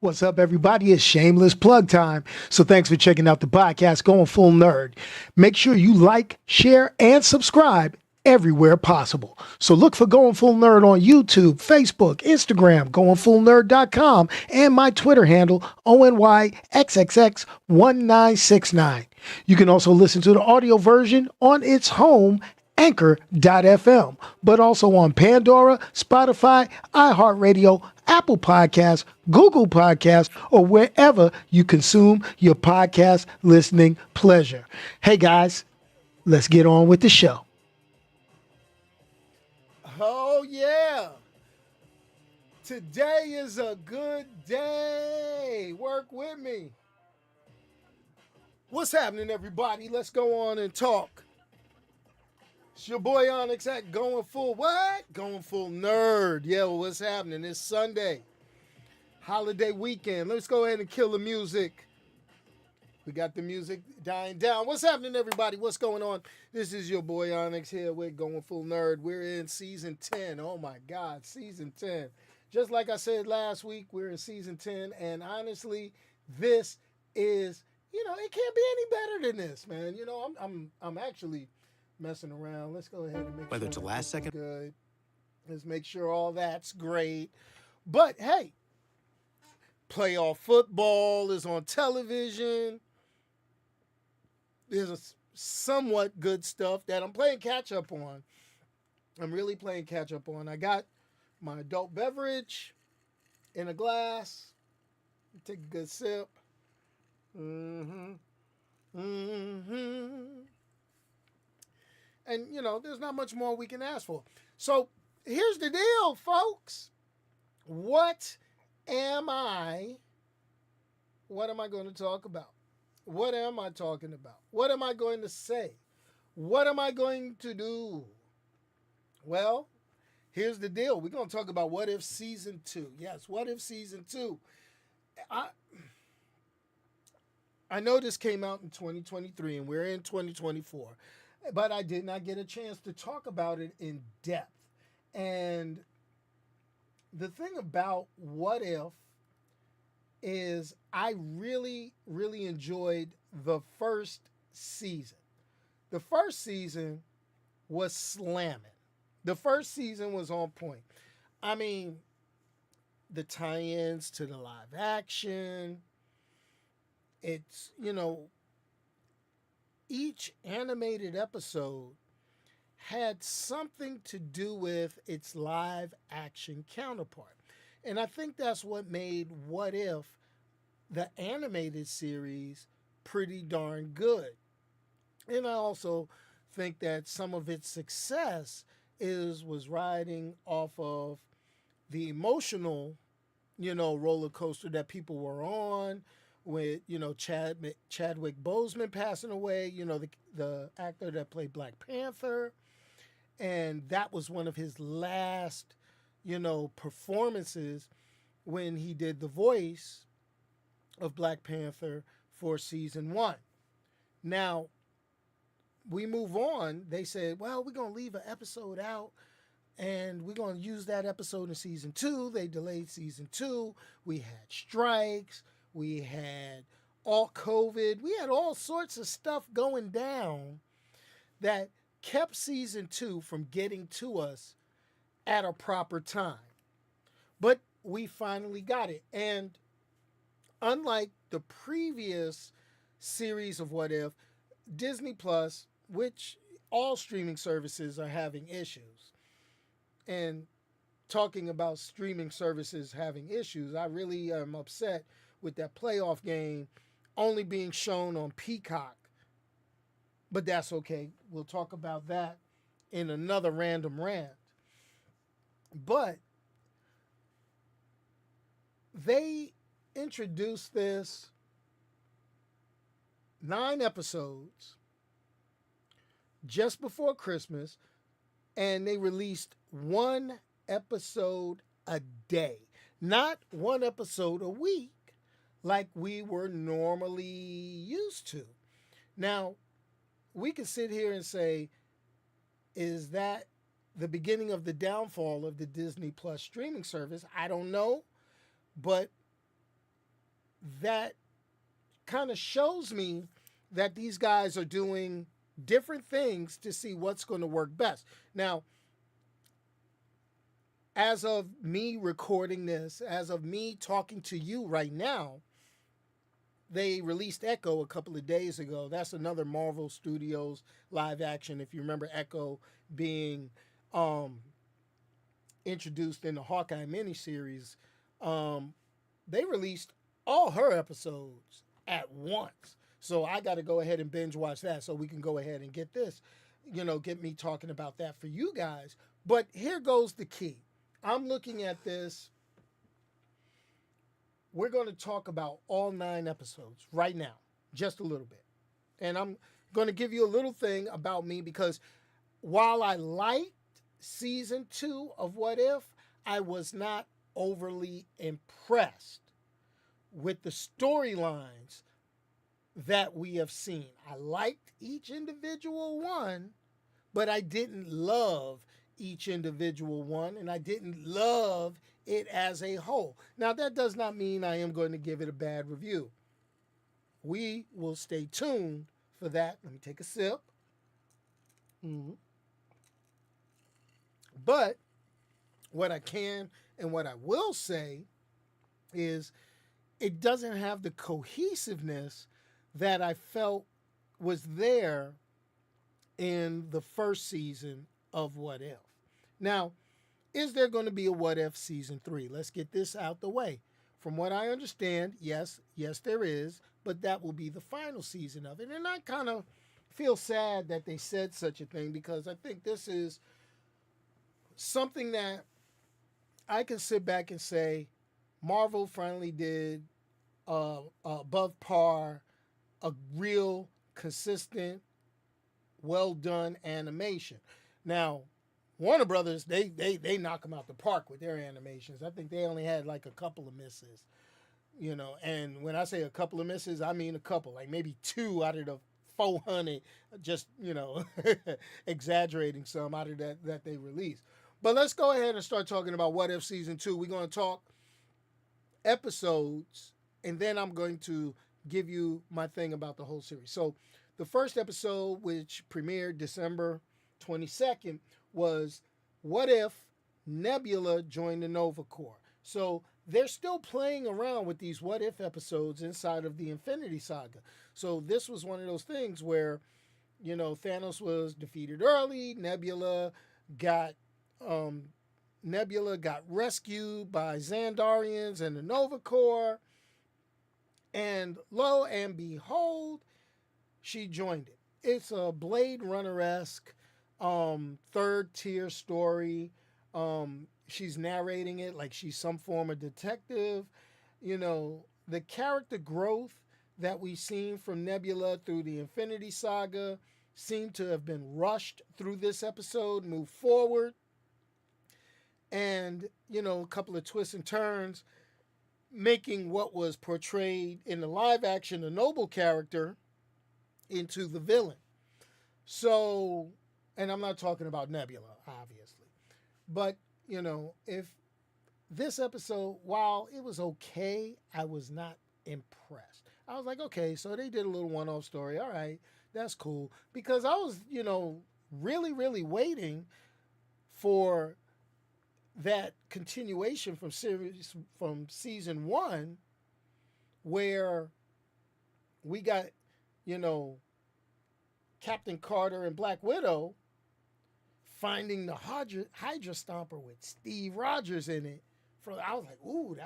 What's up, everybody? It's shameless plug time. So thanks for checking out the podcast, Going Full Nerd. Make sure you like, share, and subscribe everywhere possible. So look for Going Full Nerd on YouTube, Facebook, Instagram, goingfullnerd.com, and my Twitter handle, ONYXXX1969. You can also listen to the audio version on its home, Anchor.fm, but also on Pandora, Spotify, iHeartRadio, Apple Podcasts, Google Podcasts, or wherever you consume your podcast listening pleasure. Hey guys, let's get on with the show. Oh, yeah. Today is a good day. Work with me. What's happening, everybody? Let's go on and talk. It's your boy Onyx at Going Full what? Going Full Nerd. Yeah, well, what's happening? It's Sunday. Holiday weekend. Let's go ahead and kill the music. We got the music dying down. What's happening, everybody? What's going on? This is your boy Onyx here with Going Full Nerd. We're in season 10. Oh my God, season 10. Just like I said last week, we're in season 10. And honestly, this is, it can't be any better than this, man. I'm actually messing around. Let's go ahead and make Whether sure it's a that last this is second. good. Let's make sure all that's great. But hey, playoff football is on television. There's a somewhat good stuff that I'm playing catch up on. I'm really playing catch up on. I got my adult beverage in a glass. Take a good sip. Mm-hmm. Mm-hmm. And, there's not much more we can ask for. So here's the deal, folks. What am I going to talk about? What am I talking about? What am I going to say? What am I going to do? Well, here's the deal. We're going to talk about What If Season 2. Yes, What If Season 2. I know this came out in 2023 and we're in 2024, but I did not get a chance to talk about it in depth. And the thing about What If is I really, really enjoyed the first season. The first season was slamming. The first season was on point. I mean, the tie-ins to the live action. It's, each animated episode had something to do with its live action counterpart. And I think that's what made What If, the animated series, pretty darn good. And I also think that some of its success was riding off of the emotional, roller coaster that people were on with, Chadwick Boseman passing away, the actor that played Black Panther. And that was one of his last, performances when he did the voice of Black Panther for season 1. Now, we move on. They said, well, we're going to leave an episode out and we're going to use that episode in season 2. They delayed season 2. We had strikes. We had all COVID. We had all sorts of stuff going down that kept season 2 from getting to us at a proper time. But we finally got it. And unlike the previous series of What If, Disney Plus, which all streaming services are having issues. And talking about streaming services having issues, I really am upset with that playoff game only being shown on Peacock. But that's okay. We'll talk about that in another random rant. But they introduced this 9 episodes just before Christmas, and they released 1 episode a day, not 1 episode a week like we were normally used to. Now, we can sit here and say, is that the beginning of the downfall of the Disney Plus streaming service? I don't know, but that kind of shows me that these guys are doing different things to see what's going to work best. Now, as of me recording this, as of me talking to you right now, they released Echo a couple of days ago. That's another Marvel Studios live action. If you remember Echo being introduced in the Hawkeye miniseries, they released all her episodes at once. So I got to go ahead and binge watch that so we can go ahead and get this, get me talking about that for you guys. But here goes the key. I'm looking at this. We're going to talk about all 9 episodes right now, just a little bit. And I'm going to give you a little thing about me because while I liked season 2 of What If, I was not overly impressed with the storylines that we have seen. I liked each individual one, but I didn't love each individual one, and I didn't love it as a whole. Now, that does not mean I am going to give it a bad review. We will stay tuned for that. Let me take a sip. Mm-hmm. But what I can and what I will say is it doesn't have the cohesiveness that I felt was there in the first season of What If. Now, is there going to be a What If season 3? Let's get this out the way. From what I understand, yes, there is, but that will be the final season of it. And I kind of feel sad that they said such a thing because I think this is something that I can sit back and say Marvel finally did above par, a real consistent, well done animation. Now, Warner Brothers, they knock them out the park with their animations. I think they only had like a couple of misses, and when I say a couple of misses, I mean a couple, like maybe 2 out of the 400, just, exaggerating some out of that they released. But let's go ahead and start talking about What If Season 2. We're going to talk episodes, and then I'm going to give you my thing about the whole series. So the first episode, which premiered December 22nd, was What If Nebula joined the Nova Corps. So they're still playing around with these What If episodes inside of the Infinity Saga. So this was one of those things where, Thanos was defeated early. Nebula got rescued by Xandarians and the Nova Corps. And lo and behold, she joined it. It's a Blade Runner-esque third tier story. She's narrating it like she's some form of detective. The character growth that we've seen from Nebula through the Infinity Saga seemed to have been rushed through this episode, moved forward. And, a couple of twists and turns, making what was portrayed in the live action, a noble character, into the villain. So, and I'm not talking about Nebula, obviously. But, if this episode, while it was okay, I was not impressed. I was like, okay, so they did a little one-off story. All right, that's cool. Because I was, really, really waiting for that continuation from season 1, where we got, Captain Carter and Black Widow finding the Hydra Stomper with Steve Rogers in it. I was like, ooh,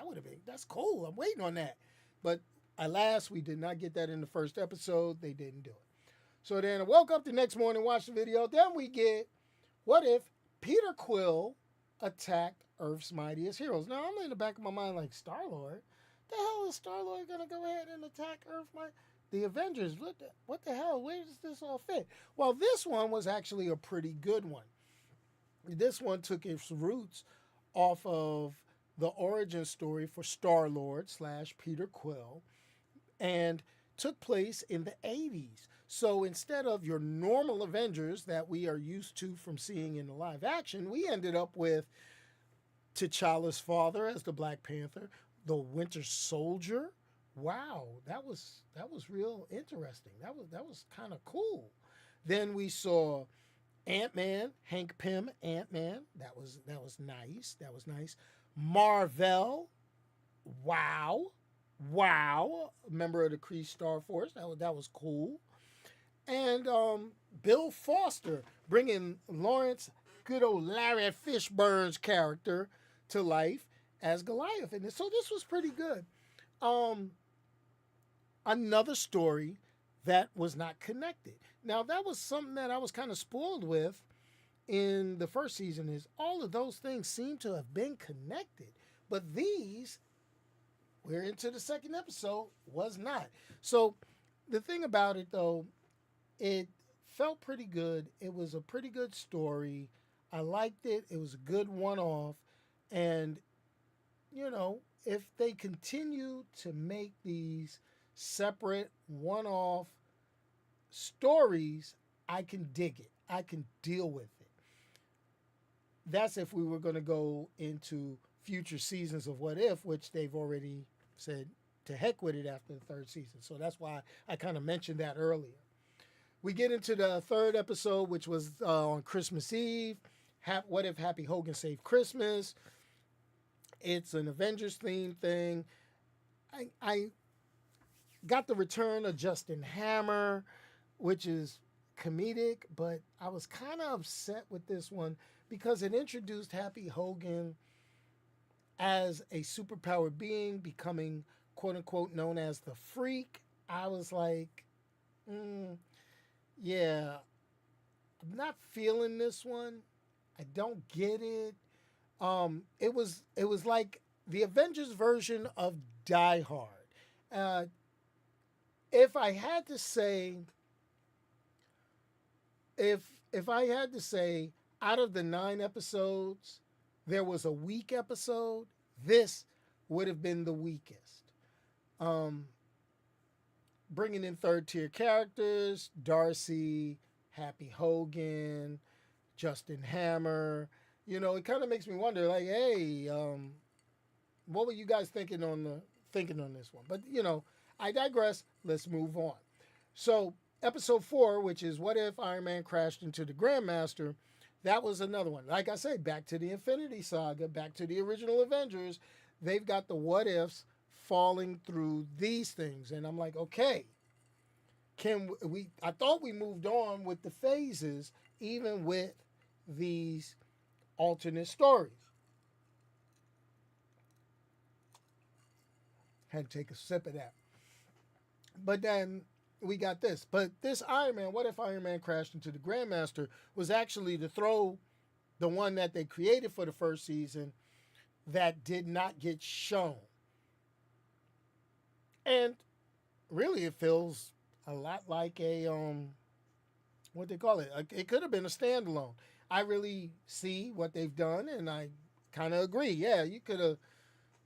that's cool. I'm waiting on that. But alas, we did not get that in the first episode. They didn't do it. So then I woke up the next morning, watched the video. Then we get, what if Peter Quill attacked Earth's mightiest heroes? Now, I'm in the back of my mind like, Star-Lord? The hell is Star-Lord going to go ahead and attack the Avengers? What the hell? Where does this all fit? Well, this one was actually a pretty good one. This one took its roots off of the origin story for Star-Lord / Peter Quill, and took place in the 80s. So instead of your normal Avengers that we are used to from seeing in the live action, we ended up with T'Challa's father as the Black Panther, the Winter Soldier wow, that was real interesting. That was kind of cool. Then we saw Ant Man, Hank Pym, Ant Man. That was nice. That was nice. Marvel, wow, wow. Member of the Kree Star Force. That was cool. And Bill Foster bringing Lawrence, good old Larry Fishburne's character to life as Goliath. And so this was pretty good. Um, Another story that was not connected. Now that was something that I was kind of spoiled with in the first season is all of those things seem to have been connected. But these, we're into the second episode, was not. So the thing about it though, it felt pretty good. It was a pretty good story. I liked it. It was a good one off. And, you know, if they continue to make these separate one off stories, I can dig it. I can deal with it. That's if we were going to go into future seasons of What If, which they've already said to heck with it after the third season. So that's why I kind of mentioned that earlier. We get into the third episode, which was on Christmas Eve. What if Happy Hogan saved Christmas? It's an Avengers themed thing. I got the return of Justin Hammer, which is comedic, but I was kind of upset with this one because it introduced Happy Hogan as a superpowered being, becoming quote unquote known as the Freak. I was like, yeah, I'm not feeling this one. I don't get it. It was like the Avengers version of Die Hard. Uh, if I had to say, if I had to say, out of the 9 episodes, there was a weak episode. This would have been the weakest. Um, Bringing in third tier characters, Darcy, Happy Hogan, Justin Hammer. You know, it kind of makes me wonder, like, hey, what were you guys thinking on this one? But you know, I digress. Let's move on. So, episode 4, which is What If Iron Man Crashed into the Grandmaster, that was another one. Like I say, back to the Infinity Saga, back to the original Avengers. They've got the what ifs falling through these things, and I'm like, okay, can we? I thought we moved on with the phases, even with these alternate stories. Had to take a sip of that. But then we got this. But this Iron Man, what if Iron Man crashed into the Grandmaster, was actually to throw the one that they created for the first season that did not get shown. And really it feels a lot like a what they call it. It could have been a standalone. I really see what they've done and I kind of agree. Yeah, you could have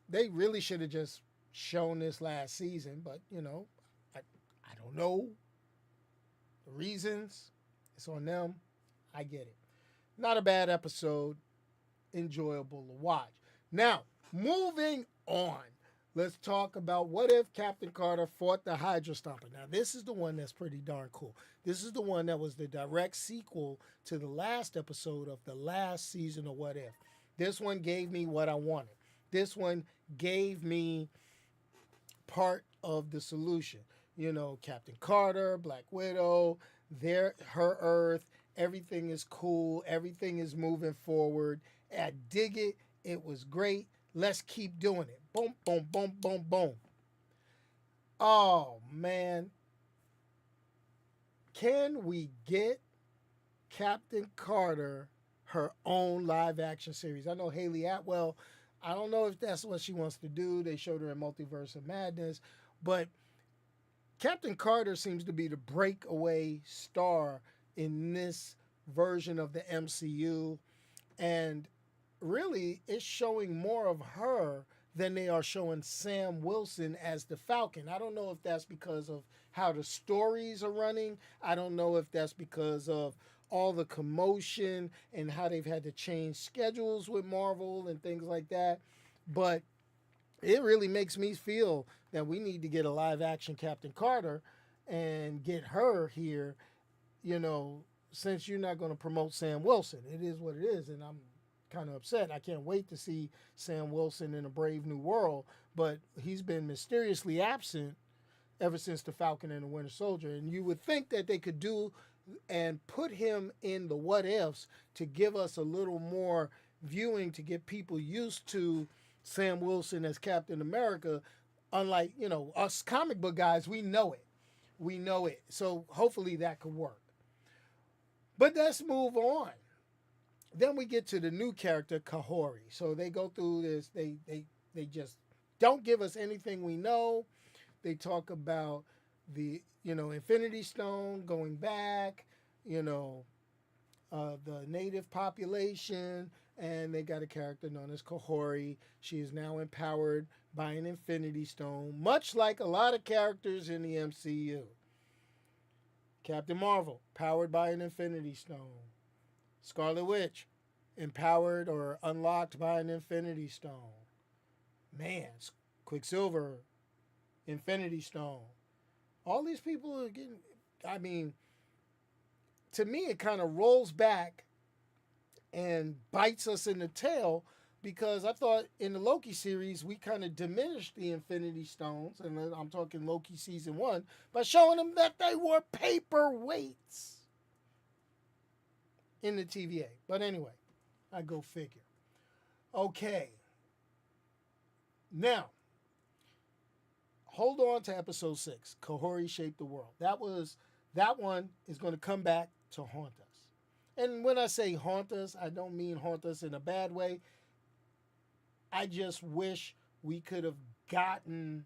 they really should have just shown this last season, but you know, I don't know the reasons. It's on them. I get it. Not a bad episode. Enjoyable to watch. Now, moving on. Let's talk about what if Captain Carter fought the Hydra Stomper. Now, this is the one that's pretty darn cool. This is the one that was the direct sequel to the last episode of the last season of What If. This one gave me what I wanted. This one gave me part of the solution. You know, Captain Carter, Black Widow, her Earth, everything is cool, everything is moving forward. I dig it. It was great. Let's keep doing it. Boom, boom, boom, boom, boom. Oh man. Can we get Captain Carter her own live action series? I know Haley Atwell, I don't know if that's what she wants to do. They showed her in Multiverse of Madness, but Captain Carter seems to be the breakaway star in this version of the MCU. And really, it's showing more of her than they are showing Sam Wilson as the Falcon. I don't know if that's because of how the stories are running. I don't know if that's because of all the commotion and how they've had to change schedules with Marvel and things like that. But it really makes me feel that we need to get a live action Captain Carter and get her here, you know, since you're not going to promote Sam Wilson. It is what it is, and I'm kind of upset. I can't wait to see Sam Wilson in A Brave New World, but he's been mysteriously absent ever since The Falcon and the Winter Soldier. And you would think that they could do and put him in the what ifs to give us a little more viewing to get people used to Sam Wilson as Captain America. Unlike, you know, us comic book guys, we know it. We know it. So hopefully that could work. But let's move on. Then we get to the new character, Kahori. So they go through this. They just don't give us anything we know. They talk about the, you know, Infinity Stone going back, you know, the native population, and they got a character known as Kahori. She is now empowered by an Infinity Stone, much like a lot of characters in the MCU. Captain Marvel, powered by an Infinity Stone. Scarlet Witch, empowered or unlocked by an Infinity Stone. Man, Quicksilver, Infinity Stone. All these people are getting, I mean, to me, it kind of rolls back and bites us in the tail because I thought in the Loki series, we kind of diminished the Infinity Stones, and I'm talking Loki season 1, by showing them that they were paperweights in the TVA. But anyway, I go figure. Okay. Now, hold on to episode 6. Kahori Shaped the World. That one is going to come back to haunt us. And when I say haunt us, I don't mean haunt us in a bad way. I just wish we could have gotten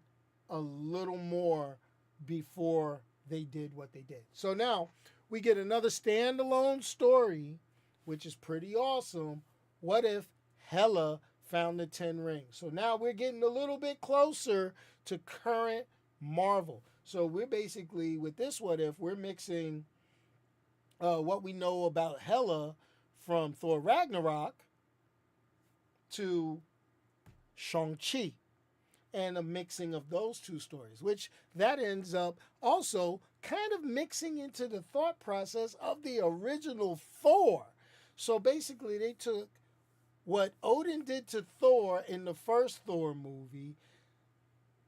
a little more before they did what they did. So now we get another standalone story, which is pretty awesome. What if Hela found the 10 rings? So now we're getting a little bit closer to current Marvel. So we're basically, with this what if, we're mixing what we know about Hela from Thor Ragnarok to Shang-Chi, and a mixing of those two stories, which that ends up also kind of mixing into the thought process of the original Thor. So basically they took what Odin did to Thor in the first Thor movie,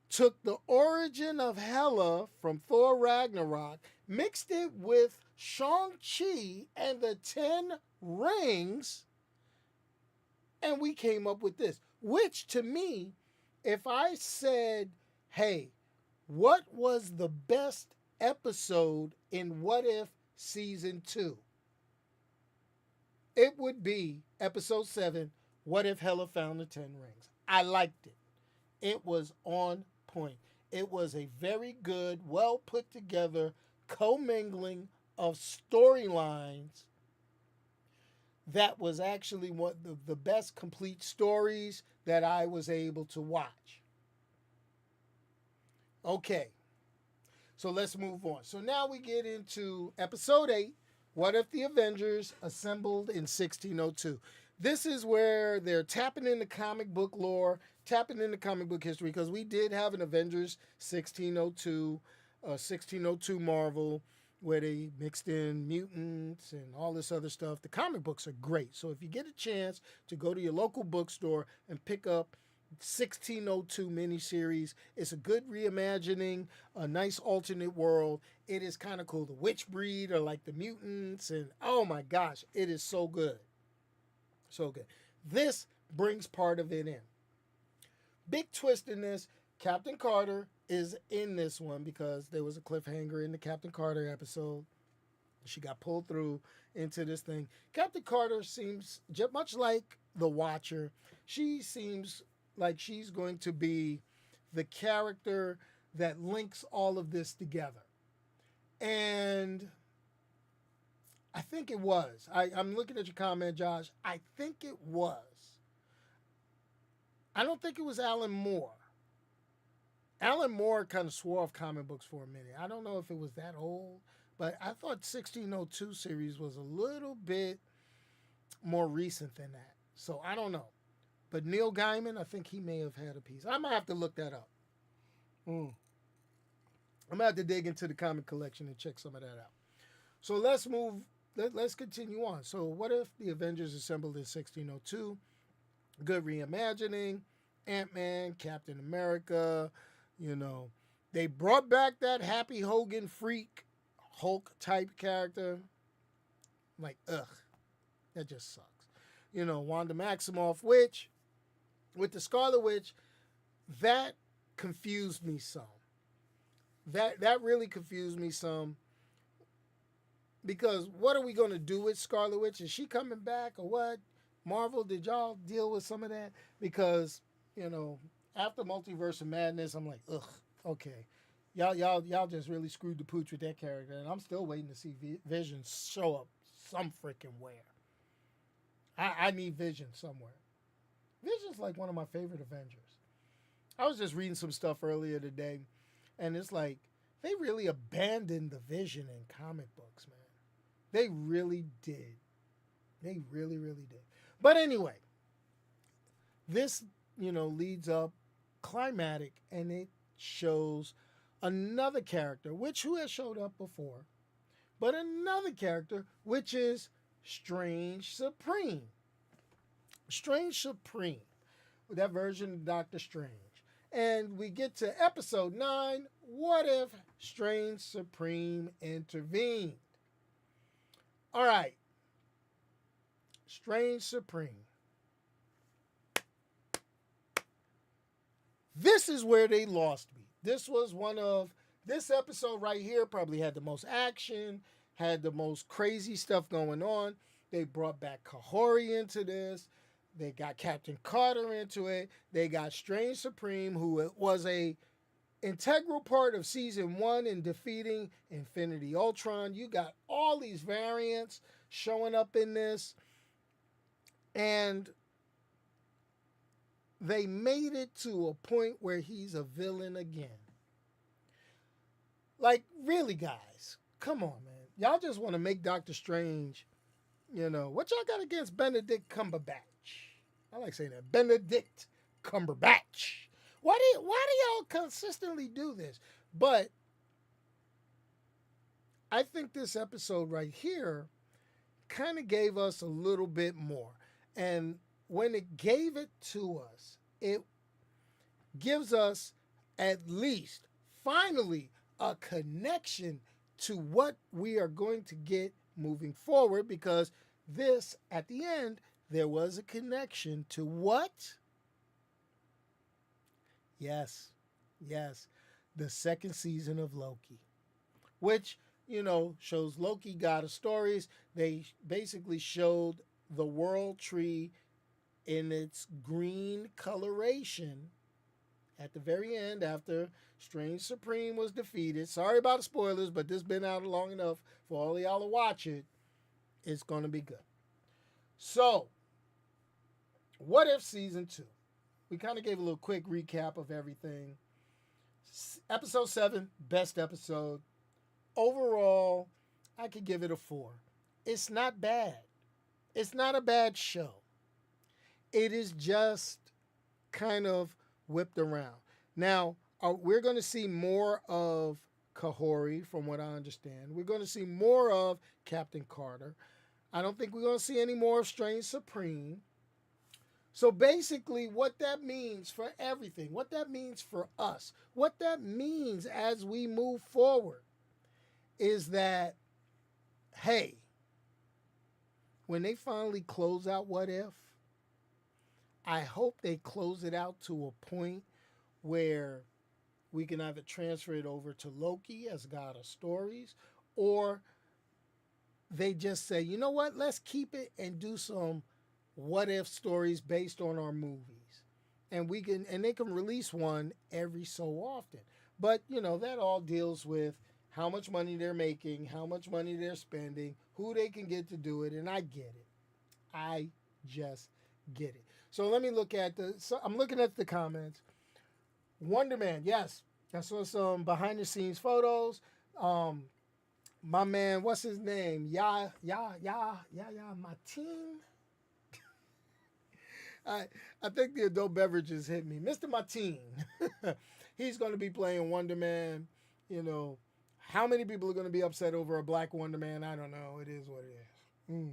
took the origin of Hela from Thor Ragnarok, mixed it with Shang-Chi and the 10 rings, and we came up with this. Which, to me, if I said, hey, what was the best episode in What If Season 2? It would be episode 7, What If Hela Found the 10 Rings. I liked it. It was on point. It was a very good, well put together commingling of storylines that was actually one of the best complete stories that I was able to watch. Okay, so let's move on. So now we get into episode 8, What If the Avengers Assembled in 1602? This is where they're tapping into comic book lore, tapping into comic book history, because we did have an Avengers 1602 Marvel, where they mixed in mutants and all this other stuff. The comic books are great. So if you get a chance to go to your local bookstore and pick up 1602 miniseries, it's a good reimagining, a nice alternate world. It is kind of cool. The witch breed are like the mutants, and oh my gosh, it is so good. So good. This brings part of it in. Big twist in this, Captain Carter is in this one because there was a cliffhanger in the Captain Carter episode. She got pulled through into this thing. Captain Carter seems, much like the Watcher, she seems like she's going to be the character that links all of this together. And I think it was. I'm looking at your comment, Josh. I think it was. I don't think it was Alan Moore. Alan Moore kind of swore off comic books for a minute. I don't know if it was that old, but I thought 1602 series was a little bit more recent than that. So I don't know. But Neil Gaiman, I think he may have had a piece. I might have to look that up. Mm. I'm gonna have to dig into the comic collection and check some of that out. So let's move. Let's continue on. So what if the Avengers assembled in 1602? Good reimagining. Ant-Man, Captain America. You know, they brought back that Happy Hogan freak Hulk type character. I'm like, ugh, that just sucks. You know, Wanda Maximoff, which with the Scarlet Witch, that confused me some. That really confused me some, because what are we gonna do with Scarlet Witch? Is she coming back or what? Marvel, did y'all deal with some of that? Because, you know, after Multiverse of Madness, I'm like, ugh, okay. Y'all just really screwed the pooch with that character, and I'm still waiting to see Vision show up some freaking where. I need Vision somewhere. Vision's like one of my favorite Avengers. I was just reading some stuff earlier today, and it's like they really abandoned the Vision in comic books, man. They really did. They really, really did. But anyway, this, leads up climatic, and it shows another character, who has showed up before, but another character, which is Strange Supreme. Strange Supreme, with that version of Doctor Strange. And we get to episode 9. What if Strange Supreme intervened? All right. Strange Supreme. This is where they lost me. This episode right here probably had the most action, had the most crazy stuff going on. They brought back Kahori into this. They got Captain Carter into it. They got Strange Supreme, who was a integral part of season 1 in defeating Infinity Ultron. You got all these variants showing up in this. And they made it to a point where he's a villain again. Like, really, guys? Come on, man. Y'all just want to make Doctor Strange, what y'all got against Benedict Cumberbatch? I like saying that. Benedict Cumberbatch. Why do y'all consistently do this? But I think this episode right here kind of gave us a little bit more. And when it gave it to us, it gives us at least, finally, a connection to what we are going to get moving forward, because this, at the end, there was a connection to what? Yes, the second season of Loki, which, shows Loki, God of Stories. They basically showed the world tree in its green coloration at the very end after Strange Supreme was defeated. Sorry about the spoilers, but this has been out long enough for all of y'all to watch it. It's going to be good. So, what if season 2? We kind of gave a little quick recap of everything. Episode 7, best episode. Overall, I could give it a 4. It's not bad. It's not a bad show. It is just kind of whipped around. Now, we're going to see more of Kahori, from what I understand. We're going to see more of Captain Carter. I don't think we're going to see any more of Strange Supreme. So basically, what that means for everything, what that means for us, what that means as we move forward is that, hey, when they finally close out What If, I hope they close it out to a point where we can either transfer it over to Loki as God of Stories, or they just say, you know what, let's keep it and do some what if stories based on our movies. And they can release one every so often. But, that all deals with how much money they're making, how much money they're spending, who they can get to do it, and I get it. I just get it. So let me look at I'm looking at the comments. Wonder Man, yes. I saw some behind the scenes photos. My man, what's his name? My team. I I think the adult beverages hit me. Mr. Martine, he's going to be playing Wonder Man. You know, how many people are going to be upset over a black Wonder Man? I don't know. It is what it is.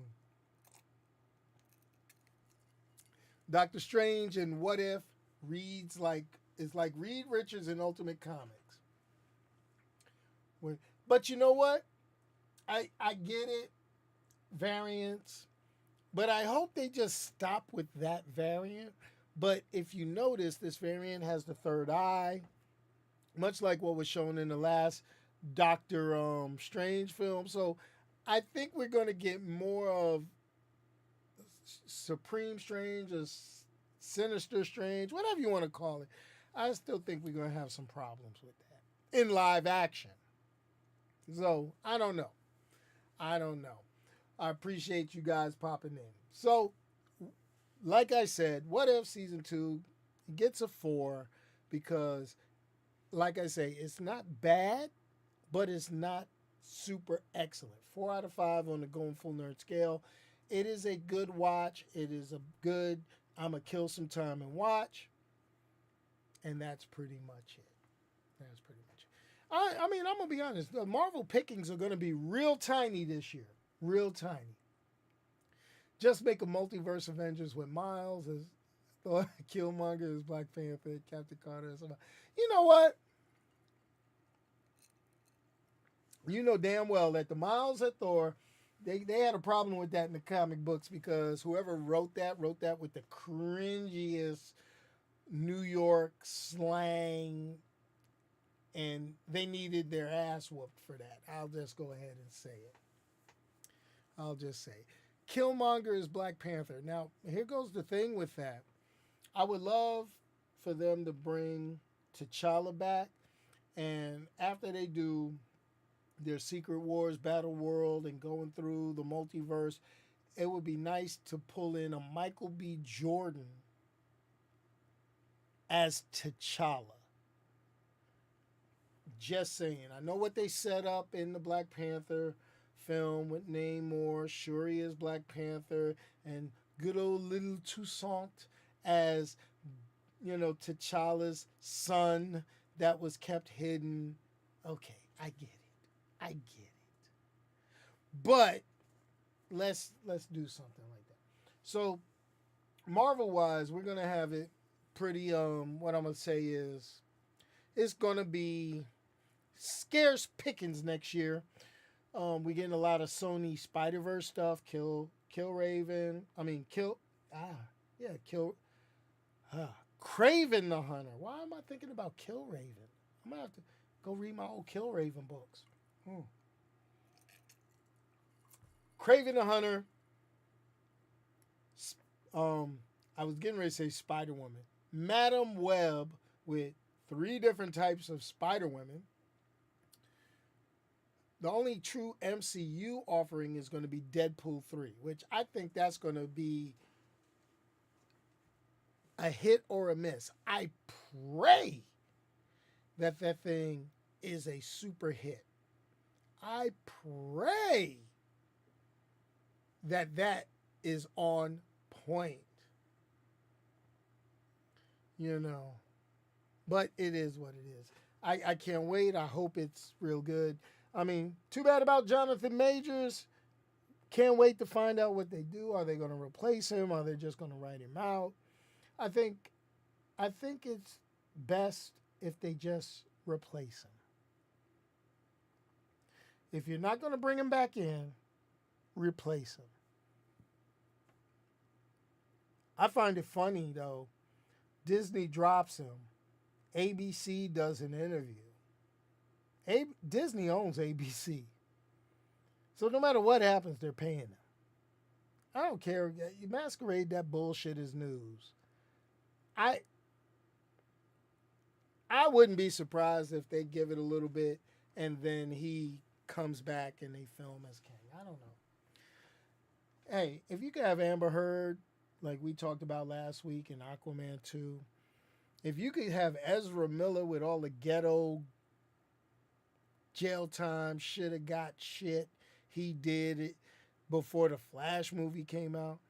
Doctor Strange and What If reads like it's like Reed Richards in Ultimate Comics. But you know what? I get it, variants, but I hope they just stop with that variant. But if you notice, this variant has the third eye, much like what was shown in the last Doctor Strange film. So I think we're going to get more of Supreme Strange or Sinister Strange, whatever you want to call it. I still think we're going to have some problems with that in live action. So I don't know. I don't know. I appreciate you guys popping in. So, like I said, What If Season 2 gets a 4 because, like I say, it's not bad, but it's not super excellent. 4 out of 5 on the Going Full Nerd scale. It is a good watch. It is a good, I'm going to kill some time and watch. And that's pretty much it. That's pretty much it. I mean, I'm going to be honest. The Marvel pickings are going to be real tiny this year. Real tiny. Just make a multiverse Avengers with Miles as Thor, Killmonger as Black Panther, Captain Carter as somebody. You know what? You know damn well that the Miles at Thor, they had a problem with that in the comic books because whoever wrote that with the cringiest New York slang, and they needed their ass whooped for that. I'll just go ahead and say it. I'll just say Killmonger is Black Panther. Now, here goes the thing with that. I would love for them to bring T'Challa back, and after they do their Secret Wars Battle World and going through the multiverse, it would be nice to pull in a Michael B. Jordan as T'Challa. Just saying. I know what they set up in the Black Panther film with Namor, Shuri as Black Panther, and good old little Toussaint as, you know, T'Challa's son that was kept hidden. Okay, I get it. I get it. But let's do something like that. So Marvel wise, we're gonna have it pretty what I'm gonna say is it's gonna be scarce pickings next year. We're getting a lot of Sony Spider-Verse stuff. Kill Raven. I mean, Craven the Hunter. Why am I thinking about Kill Raven? I'm gonna have to go read my old Kill Raven books. Craven the Hunter. I was getting ready to say Spider Woman. Madam Web with 3 different types of Spider Women. The only true MCU offering is going to be Deadpool 3, which I think that's going to be a hit or a miss. I pray that thing is a super hit. I pray that is on point. You know, but it is what it is. I can't wait. I hope it's real good. I mean, too bad about Jonathan Majors. Can't wait to find out what they do. Are they going to replace him? Are they just going to write him out? I think it's best if they just replace him. If you're not going to bring him back in, replace him. I find it funny, though. Disney drops him. ABC does an interview. Disney owns ABC. So no matter what happens, they're paying them. I don't care. You masquerade that bullshit as news. I wouldn't be surprised if they give it a little bit and then he comes back and they film as King. I don't know. Hey, if you could have Amber Heard, like we talked about last week in Aquaman 2, if you could have Ezra Miller with all the ghetto jail time, should have got shit, he did it before the Flash movie came out,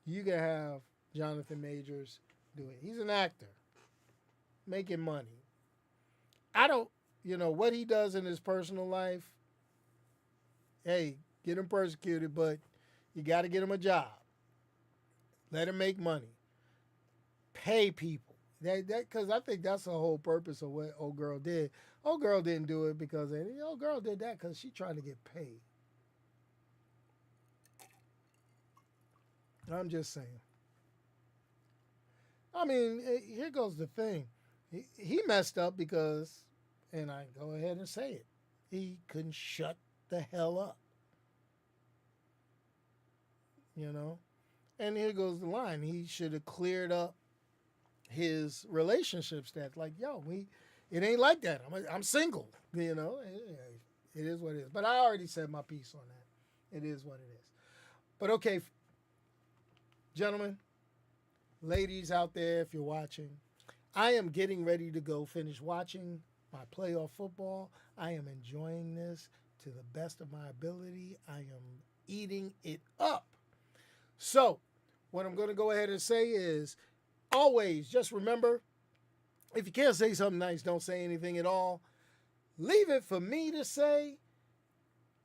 you could have Jonathan Majors do it. He's an actor making money. I don't, what he does in his personal life, hey, get him persecuted, but you got to get him a job. Let him make money. Pay people. Because I think that's the whole purpose of what old girl did. Old girl didn't do it because old girl did that because she's trying to get paid. I'm just saying. I mean, here goes the thing. He messed up because, and I go ahead and say it, he couldn't shut the hell up. And here goes the line. He should have cleared up his relationship stats. Like, it ain't like that. I'm single. It is what it is. But I already said my piece on that. It is what it is. But okay, gentlemen, ladies out there, if you're watching, I am getting ready to go finish watching my playoff football. I am enjoying this to the best of my ability. I am eating it up. So, what I'm going to go ahead and say is, always just remember, if you can't say something nice, don't say anything at all. Leave it for me to say.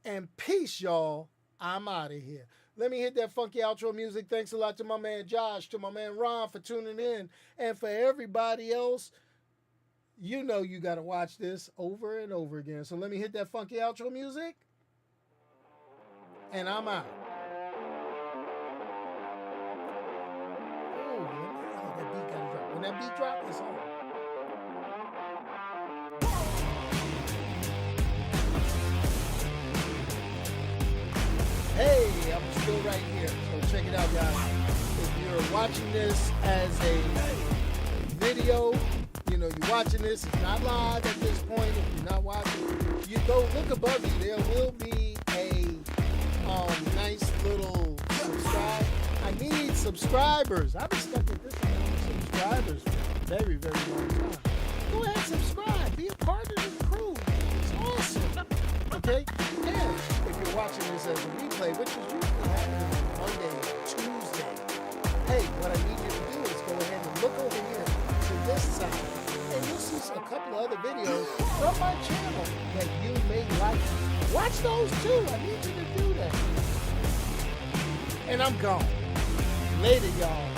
And peace, y'all. I'm out of here. Let me hit that funky outro music. Thanks a lot to my man Josh, to my man Ron for tuning in. And for everybody else, you got to watch this over and over again. So let me hit that funky outro music. And I'm out. That beat got to drop. When that beat drops, it's on. Hey, I'm still right here. So check it out, guys. If you're watching this as a video, you're watching this. It's not live at this point. If you're not watching, you go look above you. There will be a nice little subscribe. I need subscribers. I've been stuck at this amount of subscribers for a very, very long time. Go ahead and subscribe. Be a part of the crew. It's awesome. Okay? And if you're watching this as a replay, which is usually happening on Monday or Tuesday, hey, what I need you to do is go ahead and look over here to this side, and you'll see a couple of other videos from my channel that you may like. Watch those too. I need you to do that. And I'm gone. Later, y'all.